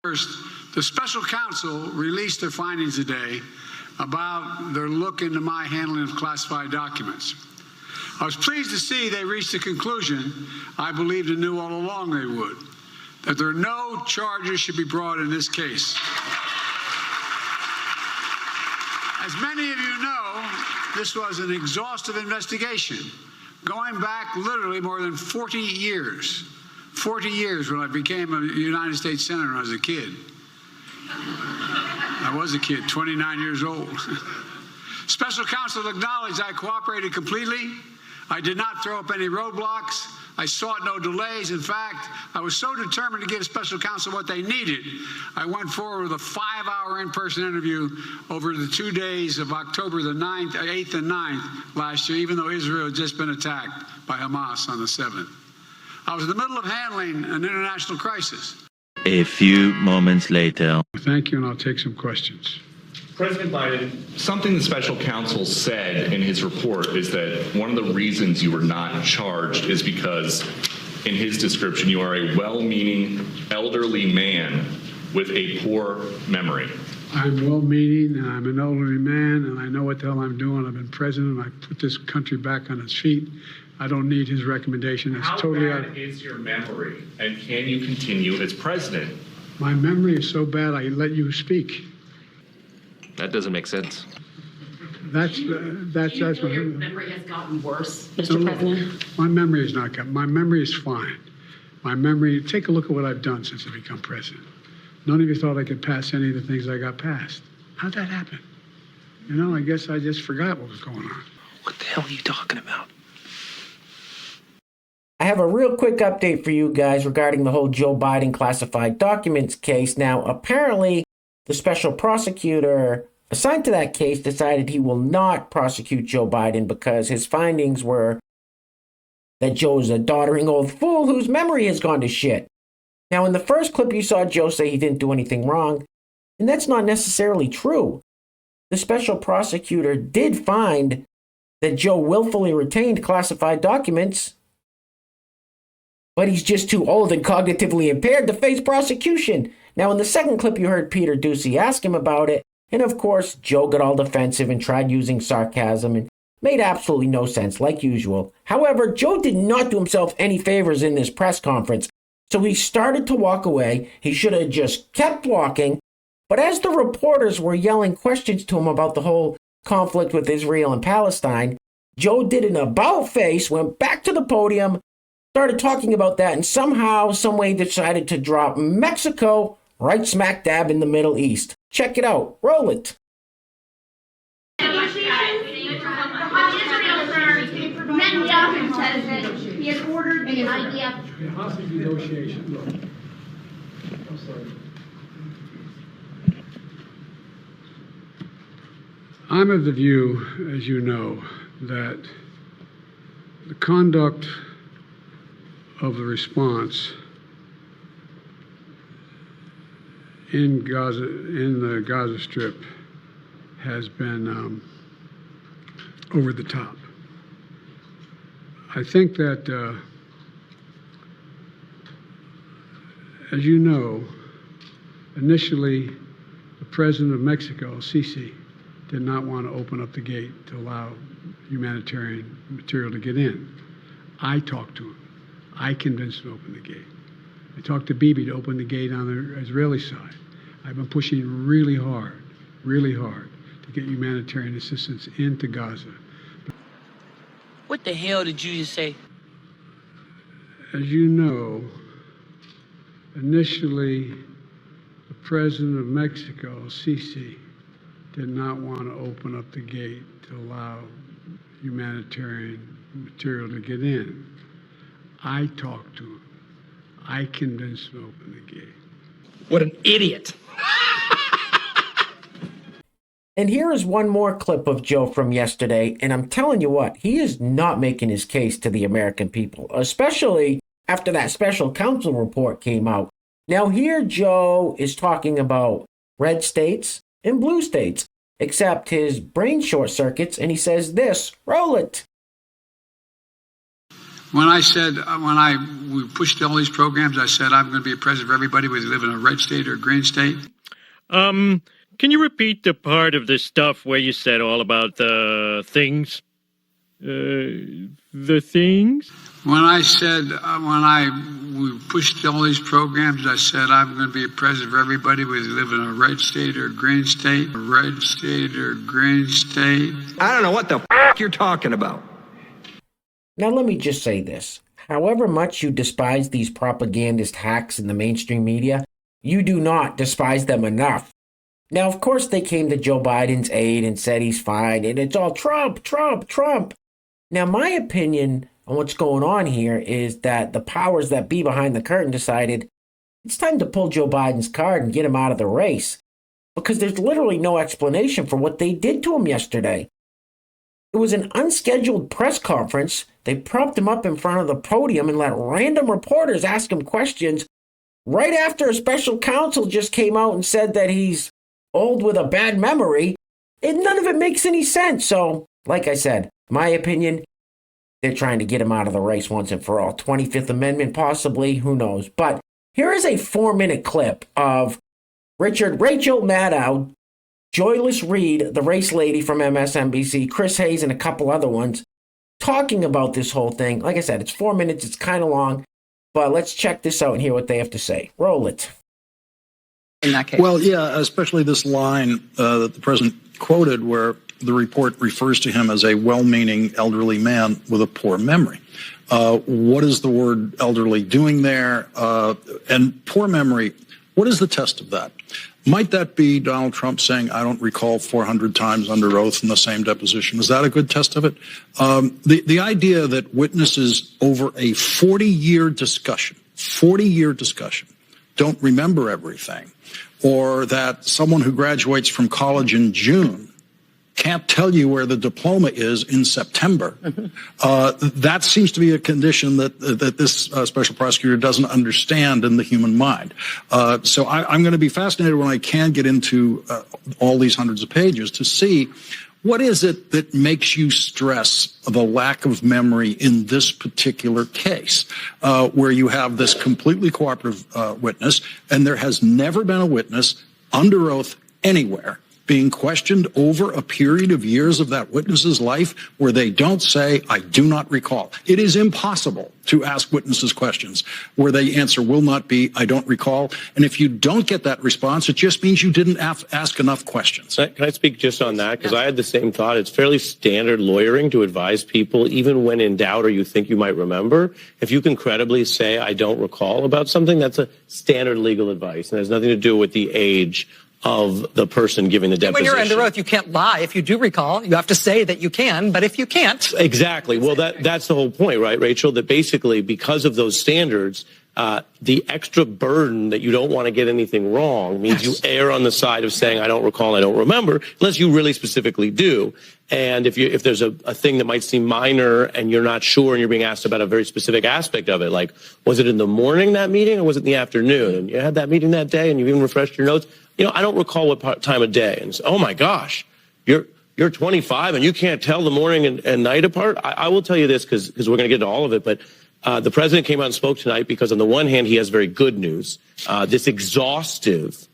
First, the special counsel released their findings today about their look into my handling of classified documents. I was pleased to see they reached the conclusion I believed and knew all along they would, that there are no charges should be brought in this case. As many of you know, this was an exhaustive investigation going back literally more than 40 years. 40 years when I became a United States Senator when I was a kid. I was a kid, 29 years old. Special counsel acknowledged I cooperated completely. I did not throw up any roadblocks. I sought no delays. In fact, I was so determined to give special counsel what they needed, I went forward with a 5-hour in-person interview over the 2 days of October the 8th and 9th last year, even though Israel had just been attacked by Hamas on the 7th. I was in the middle of handling an international crisis. A few moments later. Thank you, and I'll take some questions. President Biden, something the special counsel said in his report is that one of the reasons you were not charged is because, in his description, you are a well-meaning elderly man with a poor memory. I'm well-meaning, and I'm an elderly man, and I know what the hell I'm doing. I've been president. I put this country back on its feet. I don't need his recommendation. It's totally How bad is your memory, and can you continue as president? My memory is so bad, I let you speak. That doesn't make sense. That's Your memory has gotten worse, Mr. President. My memory has not gotten. My memory is fine. My memory. Take a look at what I've done since I become president. None of you thought I could pass any of the things I got passed. How'd that happen? You know, I guess I just forgot what was going on. What the hell are you talking about? I have a real quick update for you guys regarding the whole Joe Biden classified documents case. Now, apparently, the special prosecutor assigned to that case decided he will not prosecute Joe Biden because his findings were that Joe is a doddering old fool whose memory has gone to shit. Now, in the first clip, you saw Joe say he didn't do anything wrong, and that's not necessarily true. The special prosecutor did find that Joe willfully retained classified documents, but he's just too old and cognitively impaired to face prosecution. Now, in the second clip, you heard Peter Doocy ask him about it, and of course, Joe got all defensive and tried using sarcasm and made absolutely no sense, like usual. However, Joe did not do himself any favors in this press conference, so he started to walk away. He should have just kept walking, but as the reporters were yelling questions to him about the whole conflict with Israel and Palestine, Joe did an about-face, went back to the podium, started talking about that, and somehow, some way decided to drop Mexico right smack dab in the Middle East. Check it out. Roll it. Netanyahu says that he has ordered the IDF. The hostage negotiation. Look, I'm sorry. I'm of the view, as you know, that the conduct of the response in Gaza, in the Gaza Strip, has been over the top. I think that, as you know, initially, the president of Mexico, Sisi, did not want to open up the gate to allow humanitarian material to get in. I talked to him. I convinced him to open the gate. I talked to Bibi to open the gate on the Israeli side. I've been pushing really hard to get humanitarian assistance into Gaza. What the hell did you just say? As you know, initially, the president of Mexico, Sisi, did not want to open up the gate to allow humanitarian material to get in. I talked to him. I convinced him to open the gate. What an idiot. And here is one more clip of Joe from yesterday, and I'm telling you what, he is not making his case to the American people, especially after that special counsel report came out. Now here Joe is talking about red states and blue states, except his brain short circuits, and he says this, roll it. When I said, we pushed all these programs, I said I'm going to be a president for everybody, whether they live in a red state or a green state. Can you repeat the part of the stuff where you said all about the things? The things? When I said, we pushed all these programs, I said I'm going to be a president for everybody, whether they live in a red state or a green state, a red state or a green state. I don't know what the f*** you're talking about. Now let me just say this. However much you despise these propagandist hacks in the mainstream media, you do not despise them enough. Now, of course, they came to Joe Biden's aid and said he's fine, and it's all Trump, Trump, Trump. Now, my opinion on what's going on here is that the powers that be behind the curtain decided it's time to pull Joe Biden's card and get him out of the race, because there's literally no explanation for what they did to him yesterday. It was an unscheduled press conference. They propped him up in front of the podium and let random reporters ask him questions right after a special counsel just came out and said that he's old with a bad memory. And none of it makes any sense. So, like I said, my opinion, they're trying to get him out of the race once and for all. 25th Amendment, possibly, who knows. But here is a 4-minute clip of Rachel Maddow, Joyless Reed, the race lady from MSNBC, Chris Hayes, and a couple other ones, talking about this whole thing. Like I said, it's 4 minutes, it's kind of long, but let's check this out and hear what they have to say. Roll it. In that case. Well, yeah, especially this line that the president quoted where the report refers to him as a well-meaning elderly man with a poor memory. What is the word elderly doing there? And poor memory, what is the test of that? Might that be Donald Trump saying, I don't recall 400 times under oath in the same deposition? Is that a good test of it? The idea that witnesses over a 40-year discussion don't remember everything, or that someone who graduates from college in June can't tell you where the diploma is in September. That seems to be a condition that this special prosecutor doesn't understand in the human mind. So I'm going to be fascinated when I can get into all these hundreds of pages to see what is it that makes you stress the lack of memory in this particular case, where you have this completely cooperative witness, and there has never been a witness under oath anywhere being questioned over a period of years of that witness's life where they don't say, I do not recall. It is impossible to ask witnesses questions where they answer will not be, I don't recall. And if you don't get that response, it just means you didn't ask enough questions. Can I speak just on that? Because I had the same thought. It's fairly standard lawyering to advise people, even when in doubt or you think you might remember. If you can credibly say, I don't recall about something, that's a standard legal advice. And it has nothing to do with the age of the person giving the deposition. When you're under oath, you can't lie. If you do recall, you have to say that you can, but if you can't. Exactly. Well, that's the whole point, right, Rachel? That basically, because of those standards, the extra burden that you don't want to get anything wrong means you err on the side of saying, I don't recall, I don't remember, unless you really specifically do. And if there's a thing that might seem minor and you're not sure and you're being asked about a very specific aspect of it, like, was it in the morning, that meeting, or was it in the afternoon? And you had that meeting that day and you even refreshed your notes. I don't recall what time of day. And so, oh my gosh, you're 25 and you can't tell the morning and night apart. I will tell you this because we're going to get to all of it. But the president came out and spoke tonight because on the one hand, he has very good news. This exhaustive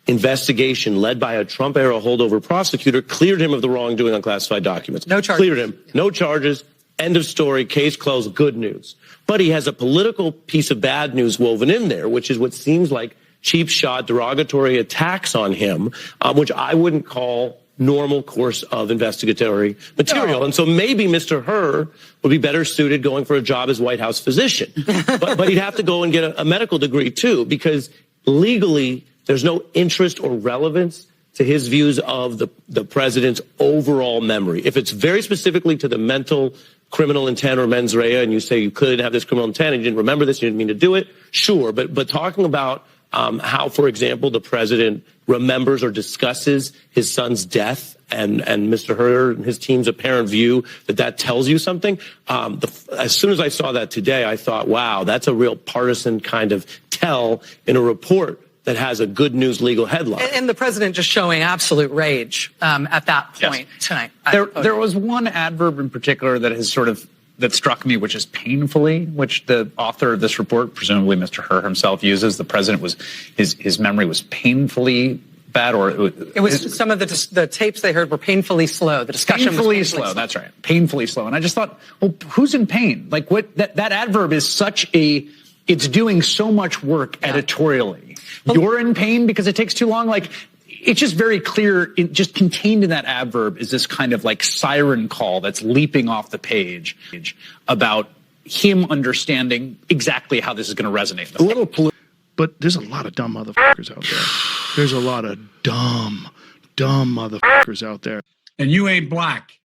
investigation led by a Trump-era holdover prosecutor cleared him of the wrongdoing on classified documents. No charges. Cleared him. No charges. End of story. Case closed. Good news. But he has a political piece of bad news woven in there, which is what seems like cheap shot, derogatory attacks on him, which I wouldn't call normal course of investigatory material. No. And so maybe Mr. Hur would be better suited going for a job as White House physician. but he'd have to go and get a medical degree, too, because legally there's no interest or relevance to his views of the president's overall memory. If it's very specifically to the mental criminal intent or mens rea, and you say you could have this criminal intent and you didn't remember this, you didn't mean to do it, sure. But talking about how, for example, the president remembers or discusses his son's death and Mr. Hur and his team's apparent view that tells you something. As soon as I saw that today, I thought, wow, that's a real partisan kind of tell in a report that has a good news legal headline. And the president just showing absolute rage at that point tonight. There was one adverb in particular that has sort of that struck me, which is painfully, which the author of this report, presumably Mr. Herr himself, uses. The president was, his memory was painfully bad, or it was some of the tapes they heard were painfully slow. The discussion was painfully slow. That's right, painfully slow. And I just thought, well, who's in pain? Like that adverb is it's doing so much work editorially. You're in pain because it takes too long. Like, it's just very clear, just contained in that adverb is this kind of like siren call that's leaping off the page about him understanding exactly how this is going to resonate. A little but there's a lot of dumb motherfuckers out there. There's a lot of dumb motherfuckers out there. And you ain't black.